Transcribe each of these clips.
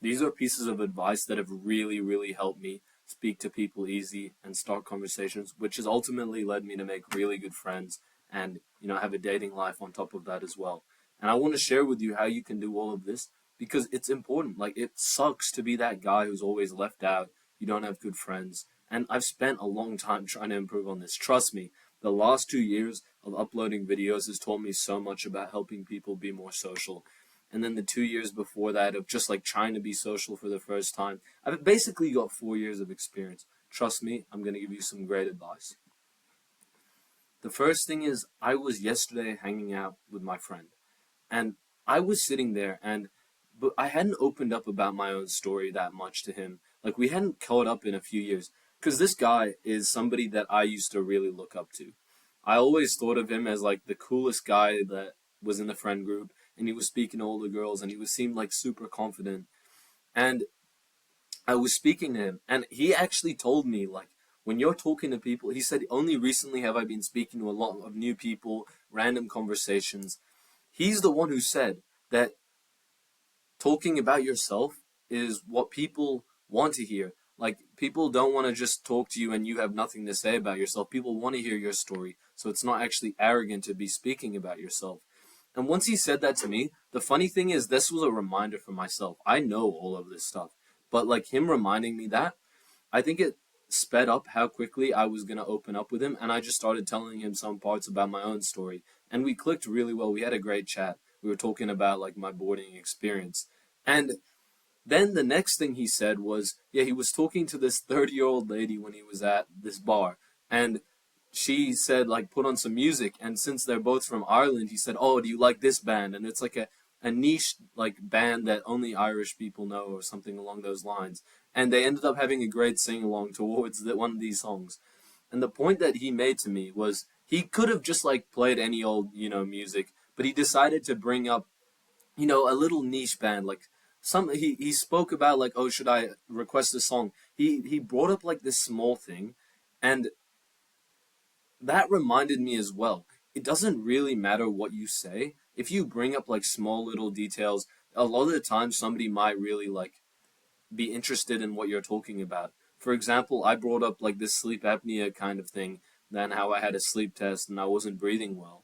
These are pieces of advice that have really, really helped me speak to people easy and start conversations, which has ultimately led me to make really good friends and, have a dating life on top of that as well. And I want to share with you how you can do all of this because it's important. Like, it sucks to be that guy who's always left out. You don't have good friends. And I've spent a long time trying to improve on this. Trust me, the last 2 years of uploading videos has taught me so much about helping people be more social. And then the 2 years before that of just like trying to be social for the first time. I've basically got 4 years of experience. Trust me, I'm going to give you some great advice. The first thing is, I was yesterday hanging out with my friend, and I was sitting there, but I hadn't opened up about my own story that much to him. Like, we hadn't caught up in a few years, because this guy is somebody that I used to really look up to. I always thought of him as like the coolest guy that was in the friend group, and he was speaking to all the girls, and seemed like super confident. And I was speaking to him, and he actually told me, like, when you're talking to people, he said, only recently have I been speaking to a lot of new people, random conversations. He's the one who said that talking about yourself is what people want to hear. Like, people don't want to just talk to you and you have nothing to say about yourself. People want to hear your story. So it's not actually arrogant to be speaking about yourself. And once he said that to me, the funny thing is, this was a reminder for myself. I know all of this stuff. But like him reminding me that, I think it sped up how quickly I was going to open up with him. And I just started telling him some parts about my own story. And we clicked really well. We had a great chat. We were talking about like my boarding experience. And then the next thing he said was, yeah, he was talking to this 30-year-old lady when he was at this bar. And she said, like, put on some music. And since they're both from Ireland, he said, oh, do you like this band? And it's like a niche, like, band that only Irish people know or something along those lines. And they ended up having a great sing-along towards one of these songs. And the point that he made to me was he could have just, like, played any old, music, but he decided to bring up, a little niche band, like, he spoke about like, oh, should I request a song? He brought up like this small thing, and that reminded me as well. It doesn't really matter what you say. If you bring up like small little details, a lot of the time somebody might really like be interested in what you're talking about. For example, I brought up like this sleep apnea kind of thing, then how I had a sleep test and I wasn't breathing well.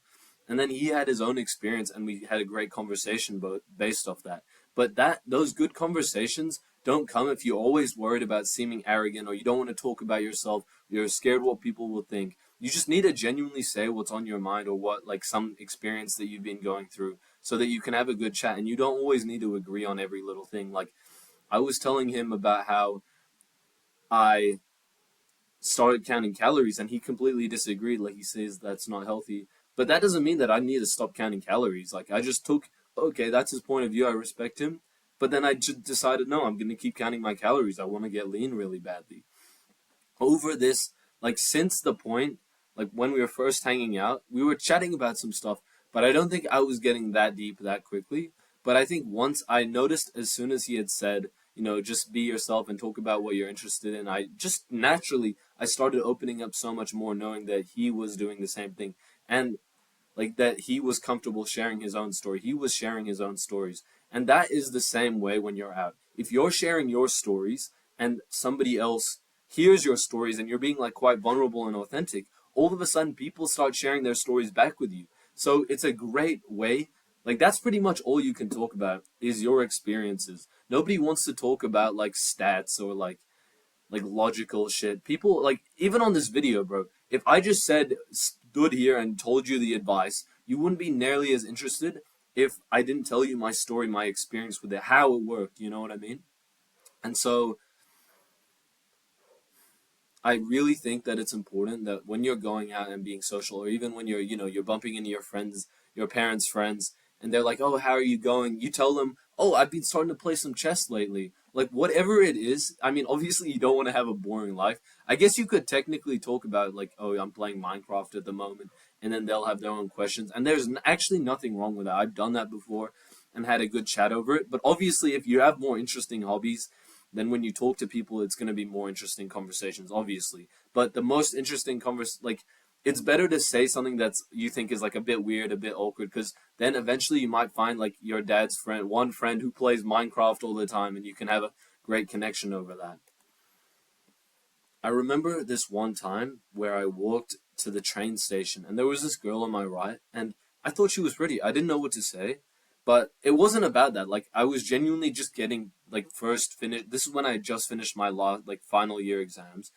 And then he had his own experience and we had a great conversation based off that. But those good conversations don't come if you're always worried about seeming arrogant or you don't want to talk about yourself, you're scared what people will think. You just need to genuinely say what's on your mind or what like some experience that you've been going through so that you can have a good chat and you don't always need to agree on every little thing. Like I was telling him about how I started counting calories and he completely disagreed. Like he says that's not healthy. But that doesn't mean that I need to stop counting calories. Like I just took, okay, that's his point of view. I respect him. But then I just decided, no, I'm going to keep counting my calories. I want to get lean really badly. Over this, like since the point, like when we were first hanging out, we were chatting about some stuff, but I don't think I was getting that deep that quickly. But I think once I noticed as soon as he had said, just be yourself and talk about what you're interested in, I just naturally, I started opening up so much more knowing that he was doing the same thing. And like that he was comfortable sharing his own story. He was sharing his own stories. And that is the same way when you're out. If you're sharing your stories and somebody else hears your stories and you're being like quite vulnerable and authentic, all of a sudden people start sharing their stories back with you. So it's a great way. Like that's pretty much all you can talk about is your experiences. Nobody wants to talk about like stats or like logical shit. People like even on this video, bro, if I just stood here and told you the advice, you wouldn't be nearly as interested if I didn't tell you my story, my experience with it, how it worked, you know what I mean? And so I really think that it's important that when you're going out and being social, or even when you're bumping into your friends, your parents' friends, and they're like, oh, how are you going? You tell them, oh, I've been starting to play some chess lately. Like, whatever it is, I mean, obviously you don't want to have a boring life. I guess you could technically talk about, like, oh, I'm playing Minecraft at the moment, and then they'll have their own questions. And there's actually nothing wrong with that. I've done that before and had a good chat over it. But obviously, if you have more interesting hobbies, then when you talk to people, it's going to be more interesting conversations, obviously. But the most interesting like, it's better to say something that's you think is like a bit weird, a bit awkward, because then eventually you might find like your dad's friend, one friend who plays Minecraft all the time, and you can have a great connection over that. I remember this one time where I walked to the train station and there was this girl on my right, and I thought she was pretty. I didn't know what to say, but it wasn't about that. Like, I was genuinely just getting like first finished. This is when I had just finished my last like final year exams,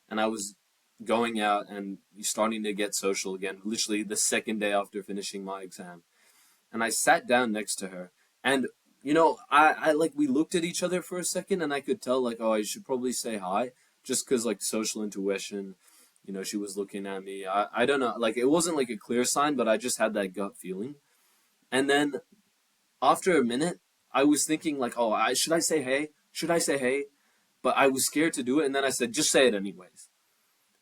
and I was going out and starting to get social again, literally the second day after finishing my exam. And I sat down next to her, and I like we looked at each other for a second, and I could tell like, oh, I should probably say hi, just because like social intuition. She was looking at me. I don't know, like it wasn't like a clear sign, but I just had that gut feeling. And then after a minute, I was thinking like, oh, I should I say hey? Should I say hey? But I was scared to do it, and then I said, just say it anyways,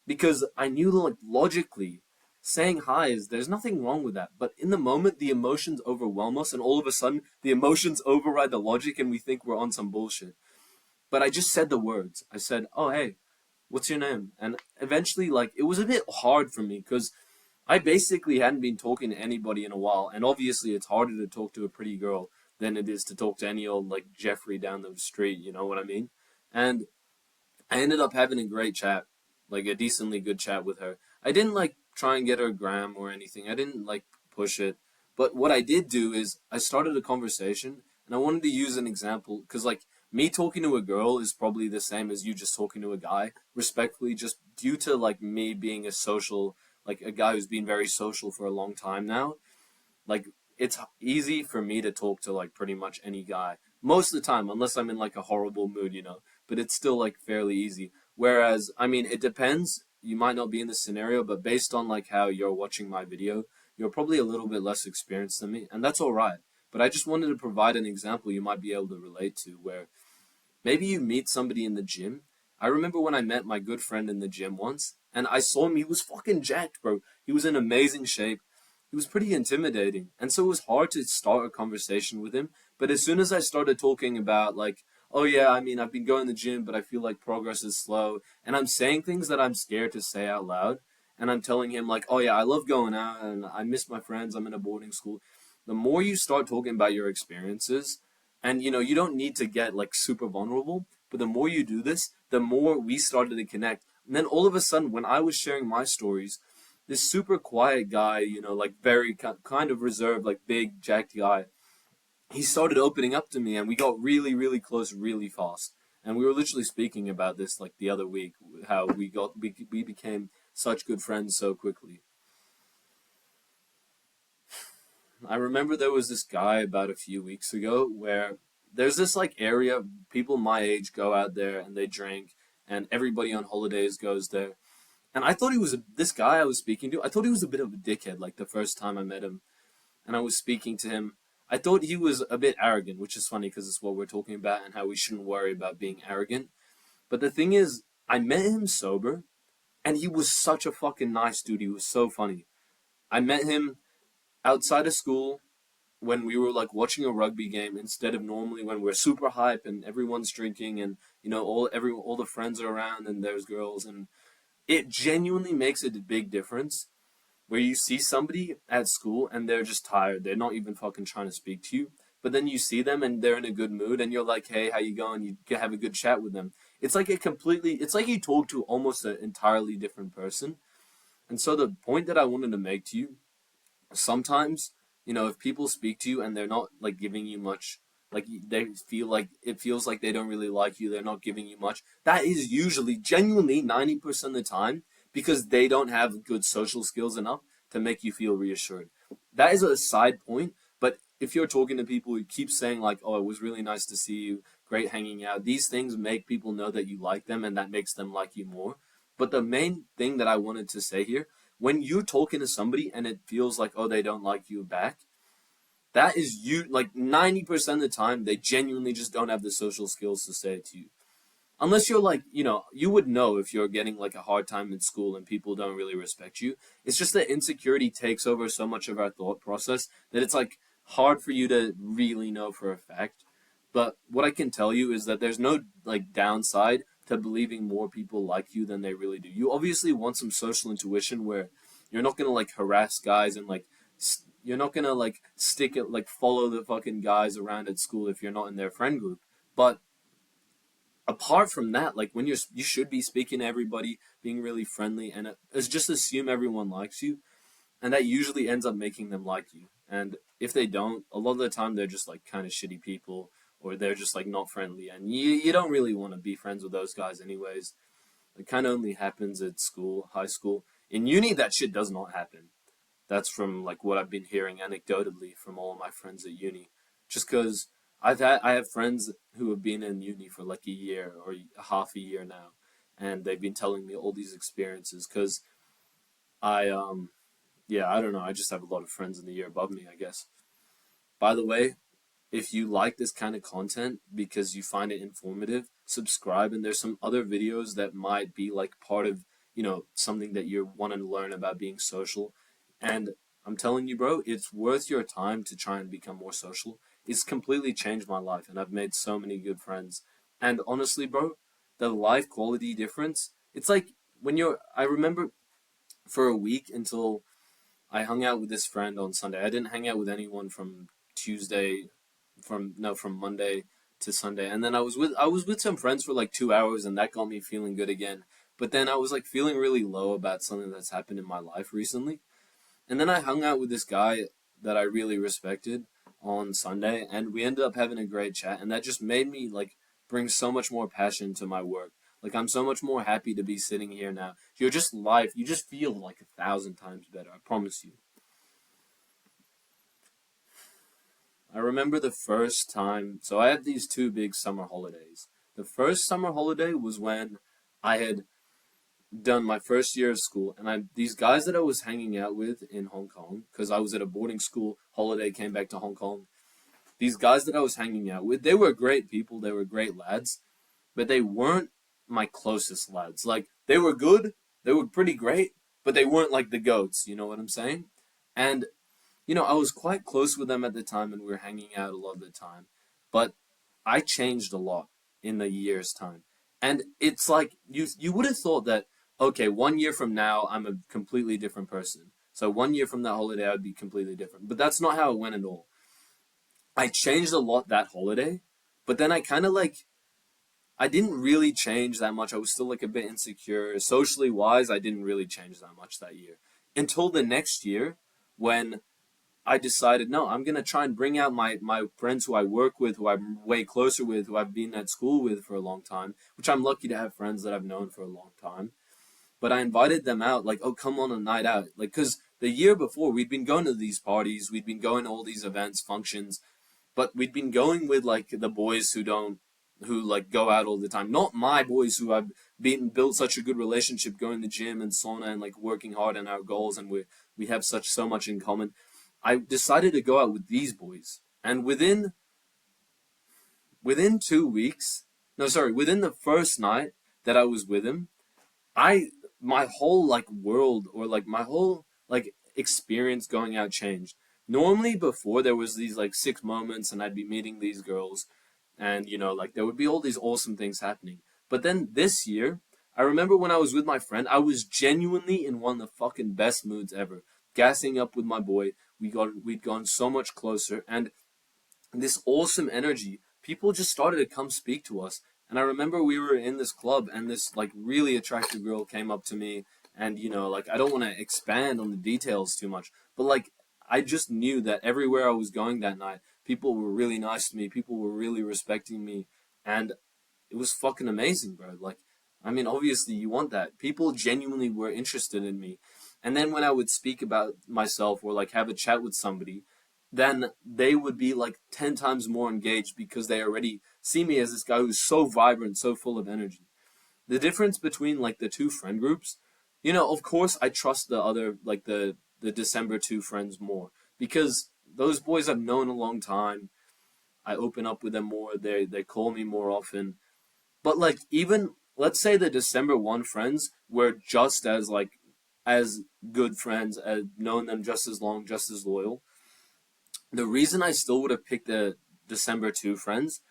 because I knew like logically saying hi is there's nothing wrong with that. But in the moment, the emotions overwhelm us, and all of a sudden, the emotions override the logic, and we think we're on some bullshit. But I just said the words. I said, "Oh hey, what's your name?" And eventually, like it was a bit hard for me because I basically hadn't been talking to anybody in a while, and obviously it's harder to talk to a pretty girl than it is to talk to any old like Jeffrey down the street. You know what I mean? And I ended up having a great chat, like a decently good chat with her. I didn't like try and get her gram or anything. I didn't like push it. But what I did do is I started a conversation, and I wanted to use an example because like me talking to a girl is probably the same as you just talking to a guy, respectfully, just due to like me being a social, like a guy who's been very social for a long time now. Like it's easy for me to talk to like pretty much any guy most of the time, unless I'm in like a horrible mood. But it's still like fairly easy. Whereas, I mean, it depends. You might not be in this scenario, but based on like how you're watching my video, you're probably a little bit less experienced than me, and that's all right. But I just wanted to provide an example you might be able to relate to, where maybe you meet somebody in the gym. I remember when I met my good friend in the gym once, and I saw him. He was fucking jacked, bro. He was in amazing shape. He was pretty intimidating, and so it was hard to start a conversation with him. But as soon as I started talking about like, oh yeah, I mean, I've been going to the gym, but I feel like progress is slow, and I'm saying things that I'm scared to say out loud, and I'm telling him like, oh yeah, I love going out, and I miss my friends. I'm in a boarding school. The more you start talking about your experiences, and you don't need to get like super vulnerable, but the more you do this, the more we started to connect. And then all of a sudden, when I was sharing my stories, this super quiet guy, like very kind of reserved, like big jacked guy, he started opening up to me, and we got really, really close really fast. And we were literally speaking about this like the other week, how we became such good friends so quickly. I remember there was this guy about a few weeks ago where there's this like area people my age go out there and they drink, and everybody on holidays goes there. And I thought this guy I was speaking to. I thought he was a bit of a dickhead. Like the first time I met him, and I was speaking to him, I thought he was a bit arrogant, which is funny because it's what we're talking about and how we shouldn't worry about being arrogant. But the thing is, I met him sober, and he was such a fucking nice dude. He was so funny. I met him outside of school when we were like watching a rugby game instead of normally when we're super hype and everyone's drinking, and all the friends are around and there's girls, and it genuinely makes a big difference where you see somebody at school and they're just tired. They're not even fucking trying to speak to you. But then you see them and they're in a good mood, and you're like, hey, how you going? You can have a good chat with them. It's like you talk to almost an entirely different person. And so the point that I wanted to make to you, sometimes, if people speak to you and they're not like giving you much, like they feel like it feels like they don't really like you, they're not giving you much, that is usually genuinely 90% of the time because they don't have good social skills enough to make you feel reassured. That is a side point, but if you're talking to people who keep saying like, oh, it was really nice to see you, great hanging out, these things make people know that you like them, and that makes them like you more. But the main thing that I wanted to say here, when you're talking to somebody and it feels like, oh, they don't like you back, that is you, like 90% of the time, they genuinely just don't have the social skills to say it to you. Unless you're like, you would know if you're getting like a hard time in school and people don't really respect you. It's just that insecurity takes over so much of our thought process that it's like hard for you to really know for a fact. But what I can tell you is that there's no like downside to believing more people like you than they really do. You obviously want some social intuition where You're not gonna like harass guys and like you're not gonna like stick it like follow the fucking guys around at school if you're not in their friend group. But apart from that, like when you should be speaking to everybody, being really friendly, and just assume everyone likes you, and that usually ends up making them like you. And if they don't, a lot of the time they're just like kind of shitty people, or they're just like not friendly, and you don't really want to be friends with those guys anyways. It kind of only happens at school, high school. In uni, that shit does not happen. That's from like what I've been hearing anecdotally from all of my friends at uni. Just because I have friends who have been in uni for like a year or half a year now, and they've been telling me all these experiences. Because I yeah, I don't know, I just have a lot of friends in the year above me, I guess. By the way, if you like this kind of content because you find it informative, subscribe. And there's some other videos that might be like part of, something that you want to learn about being social. And I'm telling you, bro, it's worth your time to try and become more social. It's completely changed my life, and I've made so many good friends. And honestly, bro, the life quality difference, it's like I remember for a week until I hung out with this friend on Sunday. I didn't hang out with anyone from Tuesday, from Monday to Sunday. And then I was with some friends for like 2 hours, and that got me feeling good again. But then I was like feeling really low about something that's happened in my life recently. And then I hung out with this guy that I really respected on Sunday, and we ended up having a great chat, and that just made me like bring so much more passion to my work. Like I'm so much more happy to be sitting here now. You just feel like 1,000 times better, I promise you. I remember the first time, so I had these two big summer holidays. The first summer holiday was when I had done my first year of school, and these guys that I was hanging out with in Hong Kong, because I was at a boarding school holiday, came back to Hong Kong. These guys that I was hanging out with, they were great people, they were great lads, but they weren't my closest lads. Like they were good, they were pretty great, but they weren't like the goats. You know what I'm saying? And I was quite close with them at the time, and we were hanging out a lot of the time. But I changed a lot in the year's time. And it's like you would have thought that, okay, 1 year from now I'm a completely different person. So 1 year from that holiday I'd be completely different. But that's not how it went at all. I changed a lot that holiday, but then I kind of like I didn't really change that much. I was still like a bit insecure. Socially wise, I didn't really change that much that year. Until the next year when I decided, no, I'm going to try and bring out my friends who I work with, who I'm way closer with, who I've been at school with for a long time, which I'm lucky to have friends that I've known for a long time. But I invited them out, like, oh, come on a night out. Like, because the year before, we'd been going to these parties, we'd been going to all these events, functions, but we'd been going with, like, the boys who, like, go out all the time. Not my boys who I've built such a good relationship going to the gym and sauna and, like, working hard on our goals, and we have so much in common. I decided to go out with these boys, and within 2 weeks, no, sorry, within the first night that I was with him, I my whole like world, or like my whole like experience going out changed. Normally before, there was these like 6 moments, and I'd be meeting these girls, and like there would be all these awesome things happening. But then this year, I remember when I was with my friend, I was genuinely in one of the fucking best moods ever, gassing up with my boy. We'd gone so much closer, and this awesome energy, people just started to come speak to us. And I remember we were in this club, and this like really attractive girl came up to me, and like I don't want to expand on the details too much, but like I just knew that everywhere I was going that night, people were really nice to me, people were really respecting me, and it was fucking amazing, bro. Like, I mean, obviously you want that. People genuinely were interested in me. And then when I would speak about myself, or like have a chat with somebody, then they would be like 10 times more engaged, because they already see me as this guy who's so vibrant, so full of energy. The difference between like the two friend groups, of course I trust the other, like the December 2 friends more, because those boys I've known a long time. I open up with them more. They call me more often. But like even let's say the December 1 friends were just as like as good friends, as known them just as long, just as loyal. The reason I still would have picked the December 2 friends,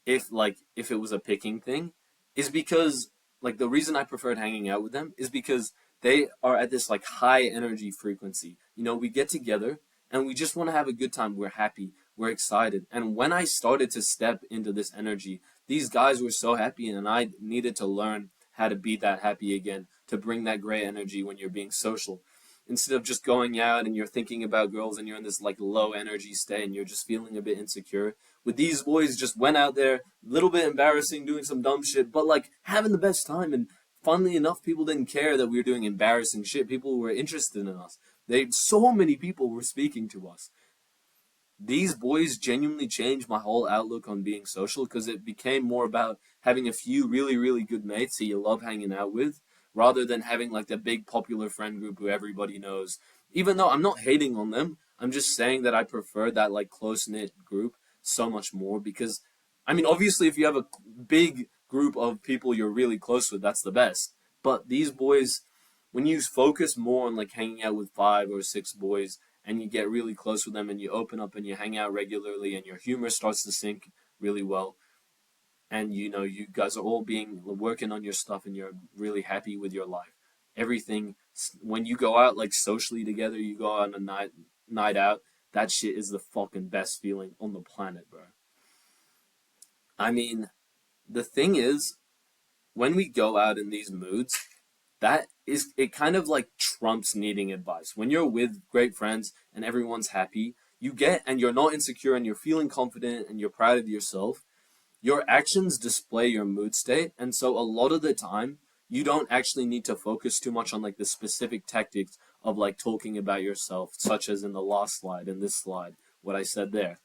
if it was a picking thing, is because like the reason I preferred hanging out with them is because they are at this like high energy frequency. We get together and we just want to have a good time. We're happy, we're excited. And when I started to step into this energy, these guys were so happy, and I needed to learn how to be that happy again, to bring that great energy when you're being social. Instead of just going out and you're thinking about girls and you're in this like low energy state and you're just feeling a bit insecure. With these boys, just went out there, a little bit embarrassing, doing some dumb shit, but like having the best time. And funnily enough, people didn't care that we were doing embarrassing shit. People were interested in us. So many people were speaking to us. These boys genuinely changed my whole outlook on being social, because it became more about having a few really, really good mates that you love hanging out with, rather than having like the big popular friend group who everybody knows. Even though I'm not hating on them, I'm just saying that I prefer that like close knit group so much more, because I mean, obviously, if you have a big group of people you're really close with, that's the best. But these boys, when you focus more on like hanging out with 5 or 6 boys, and you get really close with them and you open up and you hang out regularly and your humor starts to sync really well, and you guys are all being working on your stuff and you're really happy with your life, everything, when you go out like socially together, you go on a night out, that shit is the fucking best feeling on the planet, bro. I mean, the thing is, when we go out in these moods, that is, it kind of like trumps needing advice. When you're with great friends and everyone's happy, and you're not insecure and you're feeling confident and you're proud of yourself, your actions display your mood state. And so a lot of the time, you don't actually need to focus too much on like the specific tactics of like talking about yourself, such as in the last slide, in this slide, what I said there.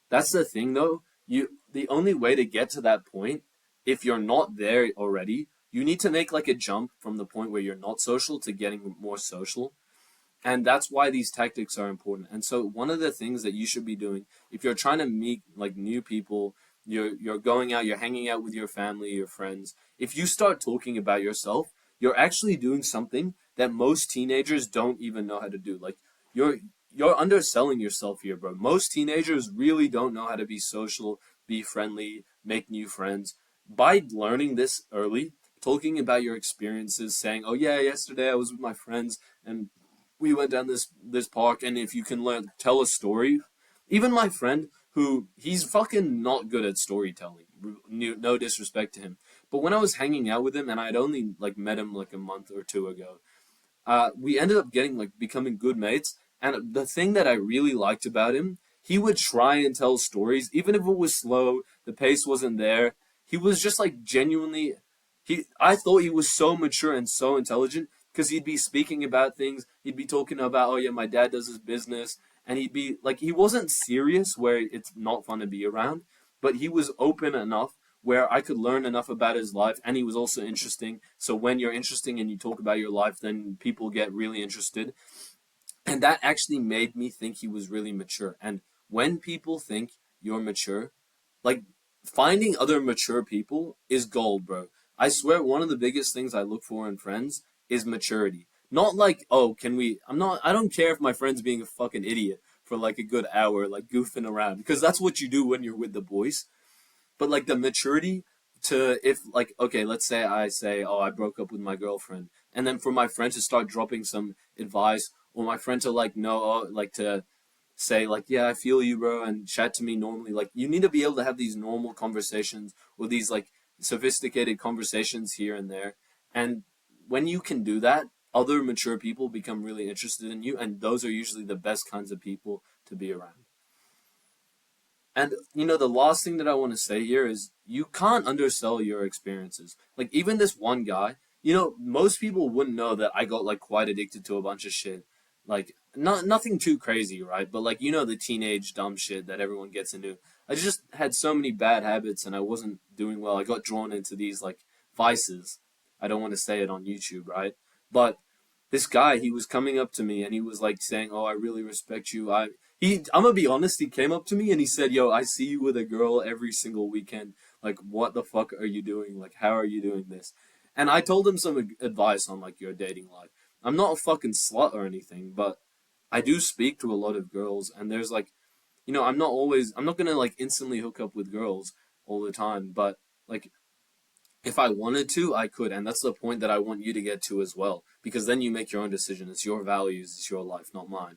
That's the thing though. The only way to get to that point, if you're not there already, you need to make like a jump from the point where you're not social to getting more social. And that's why these tactics are important. And so one of the things that you should be doing, if you're trying to meet like new people, you're going out, you're hanging out with your family, your friends, if you start talking about yourself, you're actually doing something that most teenagers don't even know how to do. Like you're you're underselling yourself here, bro. Most teenagers really don't know how to be social, be friendly, make new friends. By learning this early, talking about your experiences, saying, "Oh yeah, yesterday I was with my friends and we went down this park," and if you can tell a story. Even my friend, who he's fucking not good at storytelling. No disrespect to him, but when I was hanging out with him and I'd only like met him like a month or two ago, we ended up becoming good mates. And the thing that I really liked about him, he would try and tell stories, even if it was slow, the pace wasn't there. He was just like genuinely. I thought he was so mature and so intelligent, because he'd be speaking about things. He'd be talking about, oh yeah, my dad does his business, and he'd be like, he wasn't serious where it's not fun to be around, but he was open enough where I could learn enough about his life, and he was also interesting. So when you're interesting and you talk about your life, then people get really interested. And that actually made me think he was really mature. And when people think you're mature, like, finding other mature people is gold, bro. I swear one of the biggest things I look for in friends is maturity. Not like, oh, I don't care if my friend's being a fucking idiot for like a good hour, like goofing around, because that's what you do when you're with the boys. But like the maturity to, if like, okay, let's say I say, oh, I broke up with my girlfriend, and then for my friend to start dropping some advice, or my friend to like know, like to say like, yeah, I feel you, bro, and chat to me normally. Like, you need to be able to have these normal conversations, or these like sophisticated conversations here and there. And when you can do that, other mature people become really interested in you, and those are usually the best kinds of people to be around. And the last thing that I want to say here is, you can't undersell your experiences. Like, even this one guy, most people wouldn't know that I got like quite addicted to a bunch of shit. Like, nothing too crazy, right? But like, the teenage dumb shit that everyone gets into. I just had so many bad habits and I wasn't doing well. I got drawn into these like vices. I don't want to say it on YouTube, right? But this guy, he was coming up to me and he was like saying, "Oh, I really respect you. I'm gonna be honest. He came up to me and he said, 'Yo, I see you with a girl every single weekend. Like, what the fuck are you doing? Like, how are you doing this?'" And I told him some advice on like your dating life. I'm not a fucking slut or anything, but I do speak to a lot of girls, and there's like, I'm not gonna like instantly hook up with girls all the time, but like, if I wanted to, I could. And that's the point that I want you to get to as well. Because then you make your own decision. It's your values, it's your life, not mine.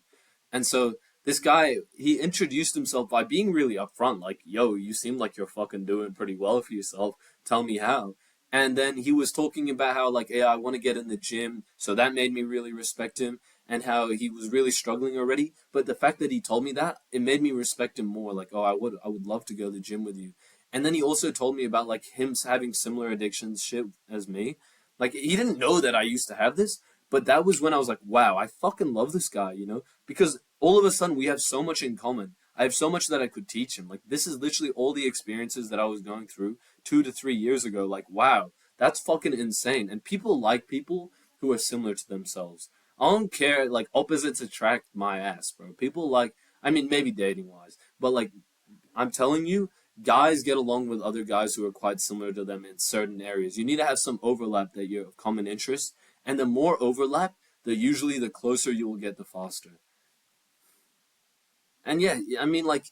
And so this guy, he introduced himself by being really upfront, like, yo, you seem like you're fucking doing pretty well for yourself. Tell me how. And then he was talking about how, like, yeah, I want to get in the gym. So that made me really respect him, and how he was really struggling already. But the fact that he told me that, it made me respect him more. Like, oh, I would love to go to the gym with you. And then he also told me about like him having similar addictions shit as me. Like he didn't know that I used to have this, but that was when I was like, wow, I fucking love this guy, Because all of a sudden we have so much in common. I have so much that I could teach him. Like this is literally all the experiences that I was going through 2 to 3 years ago. Like, wow, that's fucking insane. And people like people who are similar to themselves. I don't care, like opposites attract my ass, bro. People like, I mean, maybe dating wise, but like I'm telling you, guys get along with other guys who are quite similar to them in certain areas. You need to have some overlap that you have common interests, and the more overlap, the closer you will get, the faster. And yeah, I mean, like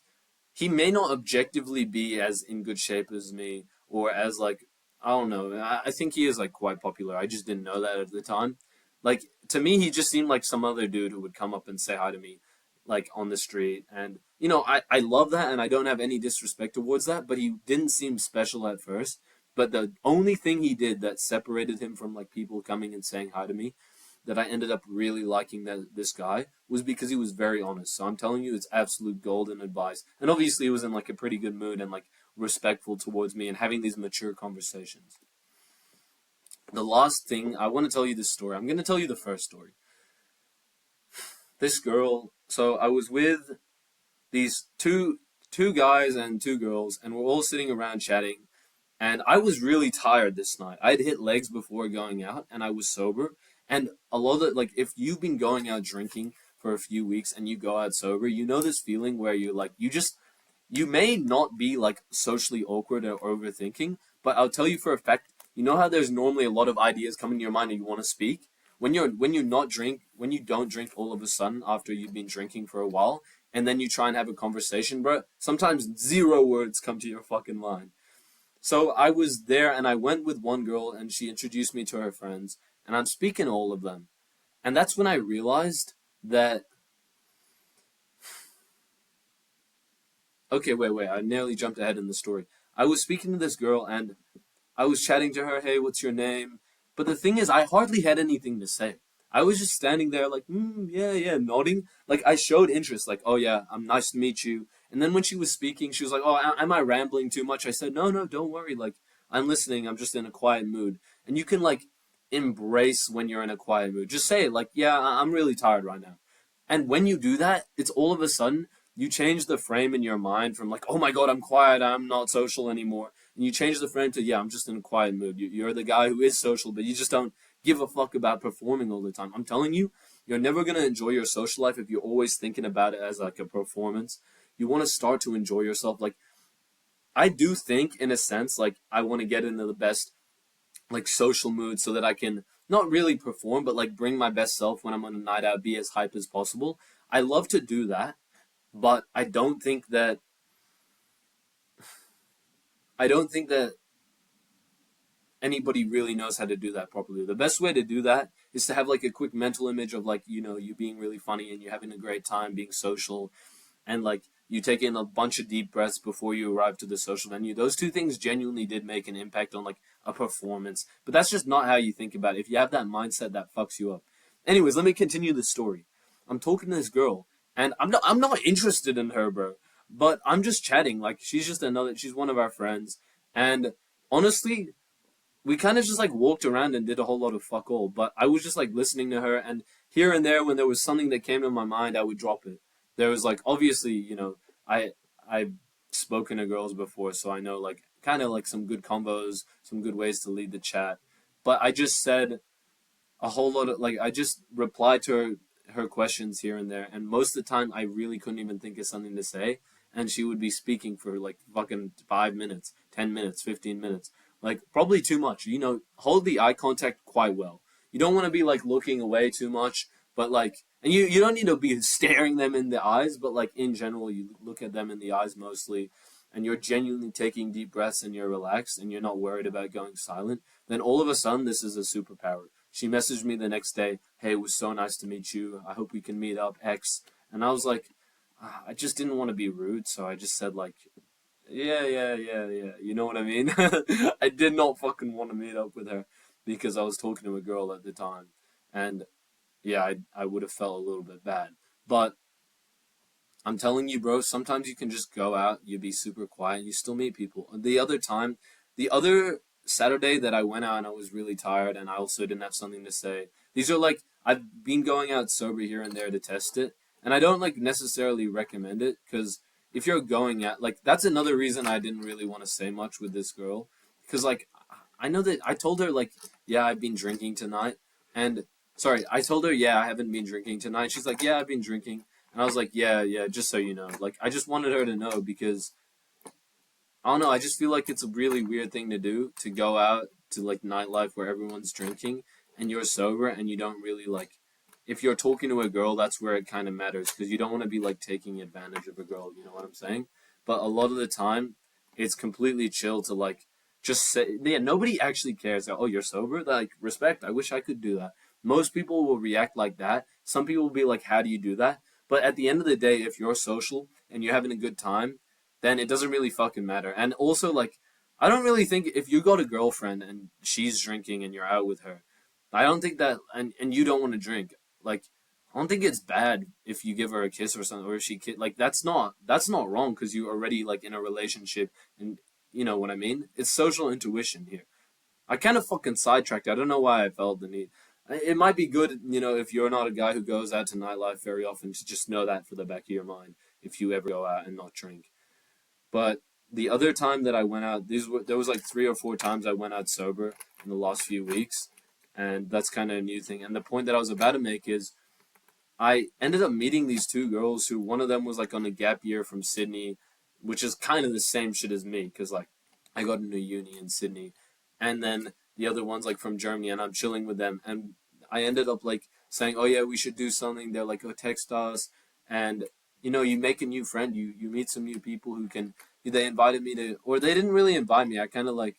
he may not objectively be as in good shape as me, or as like I don't know. I think he is like quite popular. I just didn't know that at the time. Like to me, he just seemed like some other dude who would come up and say hi to me, like on the street. And I love that, and I don't have any disrespect towards that. But he didn't seem special at first. But the only thing he did that separated him from like people coming and saying hi to me, that I ended up really liking this guy, was because he was very honest. So I'm telling you, it's absolute golden advice. And obviously, he was in like a pretty good mood and like respectful towards me and having these mature conversations. The last thing I want to tell you this story. I'm going to tell you the first story. This girl. So I was with these two guys and two girls, and we're all sitting around chatting. And I was really tired this night. I'd hit legs before going out, and I was sober. And a lot of like, if you've been going out drinking for a few weeks and you go out sober, you know this feeling where you like, you may not be like socially awkward or overthinking, but I'll tell you for a fact, you know how there's normally a lot of ideas coming to your mind and you want to speak? When you don't drink all of a sudden after you've been drinking for a while, and then you try and have a conversation, bro, sometimes zero words come to your fucking mind. So I was there and I went with one girl and she introduced me to her friends and I'm speaking to all of them. And that's when I realized that, okay, wait, I nearly jumped ahead in the story. I was speaking to this girl and I was chatting to her, hey, what's your name? But the thing is, I hardly had anything to say. I was just standing there, like, yeah, nodding. Like, I showed interest, like, oh, yeah, I'm nice to meet you. And then when she was speaking, she was like, oh, am I rambling too much? I said, no, don't worry. Like, I'm listening. I'm just in a quiet mood. And you can, like, embrace when you're in a quiet mood. Just say it, like, yeah, I'm really tired right now. And when you do that, it's all of a sudden, you change the frame in your mind from, like, oh my God, I'm quiet. I'm not social anymore, and you change the frame to, yeah, I'm just in a quiet mood. You're the guy who is social, but you just don't give a fuck about performing all the time. I'm telling you, you're never going to enjoy your social life if you're always thinking about it as like a performance. You want to start to enjoy yourself. Like, I do think, in a sense, like, I want to get into the best, like, social mood so that I can not really perform, but like bring my best self when I'm on a night out, be as hype as possible. I love to do that, but I don't think that anybody really knows how to do that properly. The best way to do that is to have like a quick mental image of like, you being really funny and you having a great time being social, and like you take in a bunch of deep breaths before you arrive to the social venue. Those two things genuinely did make an impact on like a performance, but that's just not how you think about it. If you have that mindset, that fucks you up. Anyways, let me continue the story. I'm talking to this girl, and I'm not interested in her, bro. But I'm just chatting. Like she's one of our friends, and honestly, we kind of just like walked around and did a whole lot of fuck all. But I was just like listening to her, and here and there, when there was something that came to my mind, I would drop it. There was like obviously, I've spoken to girls before, so I know like kind of like some good combos, some good ways to lead the chat. But I just said a whole lot of like I just replied to her questions here and there, and most of the time I really couldn't even think of something to say, and she would be speaking for like fucking 5 minutes, 10 minutes, 15 minutes, like probably too much. Hold the eye contact quite well. You don't want to be like looking away too much, but like, and you don't need to be staring them in the eyes, but like in general, you look at them in the eyes mostly, and you're genuinely taking deep breaths and you're relaxed and you're not worried about going silent, then all of a sudden this is a superpower. She messaged me the next day, "Hey, it was so nice to meet you. I hope we can meet up X." And I was like, I just didn't want to be rude, so I just said like, "Yeah, yeah, yeah, yeah." You know what I mean? I did not fucking want to meet up with her because I was talking to a girl at the time, and yeah, I would have felt a little bit bad. But I'm telling you, bro, sometimes you can just go out, you be super quiet, and you still meet people. The other Saturday that I went out and I was really tired and I also didn't have something to say. These are like, I've been going out sober here and there to test it, and I don't like necessarily recommend it because if you're going out, like, that's another reason I didn't really want to say much with this girl. Because, like, I know that I told her, like, yeah, I've been drinking tonight. And, sorry, I told her, yeah, I haven't been drinking tonight. She's like, yeah, I've been drinking. And I was like, yeah, yeah, just so you know. Like, I just wanted her to know because, I don't know, I just feel like it's a really weird thing to do to go out to, like, nightlife where everyone's drinking and you're sober and you don't really, like, if you're talking to a girl, that's where it kind of matters because you don't want to be, like, taking advantage of a girl, you know what I'm saying? But a lot of the time, it's completely chill to, like, just say, yeah, nobody actually cares. Like, oh, you're sober? Like, respect. I wish I could do that. Most people will react like that. Some people will be like, how do you do that? But at the end of the day, if you're social and you're having a good time, then it doesn't really fucking matter. And also, like, I don't really think if you got a girlfriend and she's drinking and you're out with her, I don't think that, and you don't want to drink, like, I don't think it's bad if you give her a kiss or something, or if like, that's not wrong because you're already, like, in a relationship, and you know what I mean? It's social intuition here. I kind of fucking sidetracked. I don't know why I felt the need. It might be good, you know, if you're not a guy who goes out to nightlife very often, to just know that for the back of your mind if you ever go out and not drink. But the other time that I went out, there was like 3 or 4 times I went out sober in the last few weeks, and that's kind of a new thing. And the point that I was about to make is I ended up meeting these two girls who one of them was like on a gap year from Sydney, which is kind of the same shit as me because like I got into uni in Sydney, and then the other one's like from Germany, and I'm chilling with them, and I ended up like saying, "Oh yeah, we should do something." They're like, "Oh, text us," and you know, you make a new friend, you meet some new people who can. They invited me to, or they didn't really invite me. I kind of like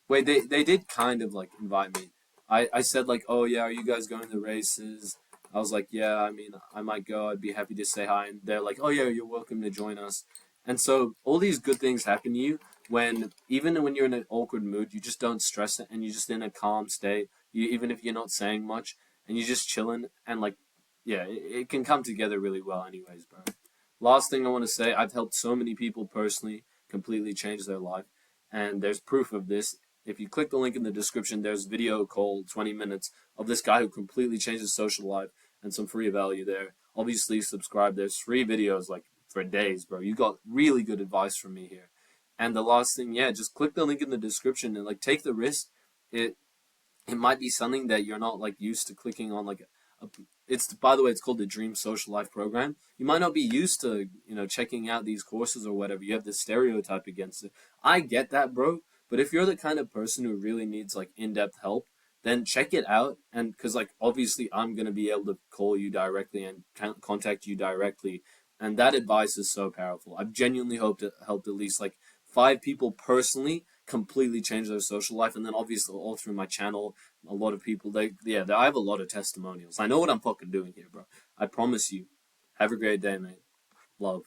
wait, they did kind of like invite me. I said like, "Oh yeah, are you guys going to races?" I was like, "Yeah, I mean, I might go. I'd be happy to say hi." And they're like, "Oh yeah, you're welcome to join us." And so all these good things happen to you when even when you're in an awkward mood, you just don't stress it and you're just in a calm state. You even if you're not saying much and you're just chilling and like, yeah, it can come together really well, anyways, bro. Last thing I want to say, I've helped so many people personally completely change their life, and there's proof of this. If you click the link in the description, there's video called 20 minutes of this guy who completely changed his social life and some free value there. Obviously, subscribe. There's free videos like for days, bro. You got really good advice from me here. And the last thing, yeah, just click the link in the description and like take the risk. It it might be something that you're not like used to clicking on like it's by the way it's called the Dream Social Life program. You might not be used to checking out these courses or whatever. You have this stereotype against it. I get that, bro. But if you're the kind of person who really needs like in-depth help, then check it out. And because like obviously I'm gonna be able to call you directly and contact you directly, and that advice is so powerful. I've genuinely hoped it helped at least like 5 people personally completely change their social life, and then obviously all through my channel, a lot of people I have a lot of testimonials. I know what I'm fucking doing here, bro. I promise you. Have a great day, mate. Love.